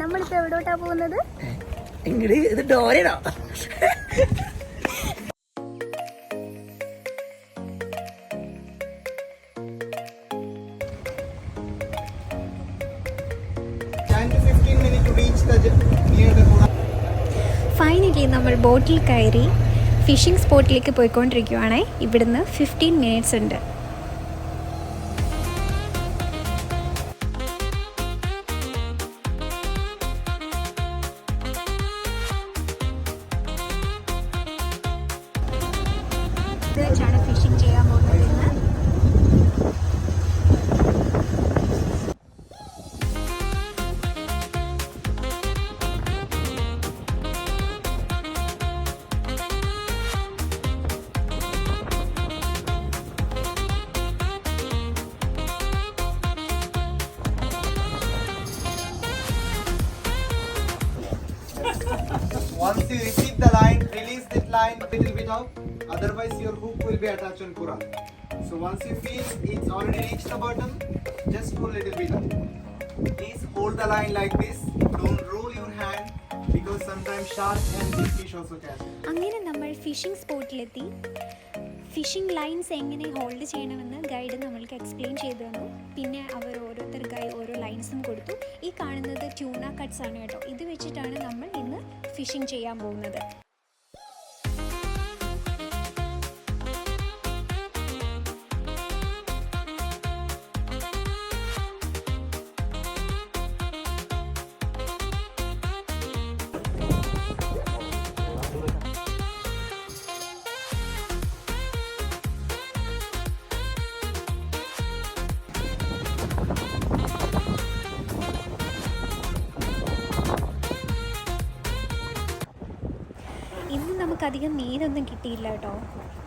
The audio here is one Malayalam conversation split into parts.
നമ്മളിപ്പോ എവിടോട്ടാ പോകുന്നത്? ഇത് ഡോറയാണോ? ഫൈനലി നമ്മൾ ബോട്ടിൽ കയറി ഫിഷിംഗ് സ്പോട്ടിലേക്ക് പോയിക്കൊണ്ടിരിക്കുകയാണ്. ഇവിടുന്ന് 15 മിനിറ്റ്സ് ഉണ്ട്. ഇത് വെച്ചാണ് ഫിഷിംഗ് ചെയ്യാൻ പോകുന്നത്. Once you receive the line, release that line a little bit out. Otherwise, your hook will be attached on pura. So once you feel it's already reached the bottom, just pull a little bit up. Please hold the line like this. Don't roll your hand because sometimes sharks and big fish also catch. അങ്ങനെ നമ്മൾ ഫിഷിംഗ് സ്പോട്ടിലെത്തി. ഫിഷിംഗ് ലൈൻസ് എങ്ങനെ ഹോൾഡ് ചെയ്യണമെന്ന് ഗൈഡ് നമ്മൾക്ക് എക്സ്പ്ലെയിൻ ചെയ്തു തന്നു. പിന്നെ അവർ ഓരോരുത്തർക്കായി ഓരോ ലൈൻസും കൊടുത്തു. ഈ കാണുന്നത് ട്യൂണ കട്ട്സ് ആണ് കേട്ടോ. ഇത് വെച്ചിട്ടാണ് നമ്മൾ ഇന്ന് ഫിഷിംഗ് ചെയ്യാൻ പോകുന്നത്. ഇന്ന് നമുക്കധികം മീനൊന്നും കിട്ടിയില്ല കേട്ടോ.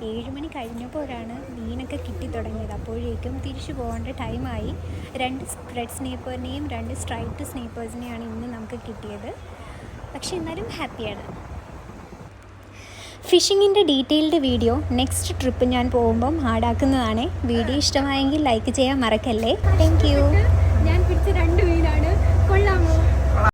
7 മണി കഴിഞ്ഞപ്പോഴാണ് മീനൊക്കെ കിട്ടി തുടങ്ങിയത്. അപ്പോഴേക്കും തിരിച്ചു പോകേണ്ട ടൈമായി. 2 റെഡ് സ്നേപ്പറിനെയും 2 സ്ട്രൈപ്ഡ് സ്നേപ്പേഴ്സിനെയാണ് ഇന്ന് നമുക്ക് കിട്ടിയത്. പക്ഷെ എന്നാലും ഹാപ്പിയാണ്. ഫിഷിങ്ങിൻ്റെ ഡീറ്റെയിൽഡ് വീഡിയോ നെക്സ്റ്റ് ട്രിപ്പ് ഞാൻ പോകുമ്പം ആഡാക്കുന്നതാണ്. വീഡിയോ ഇഷ്ടമായെങ്കിൽ ലൈക്ക് ചെയ്യാൻ മറക്കല്ലേ. Thank you. ഞാൻ പിടിച്ച 2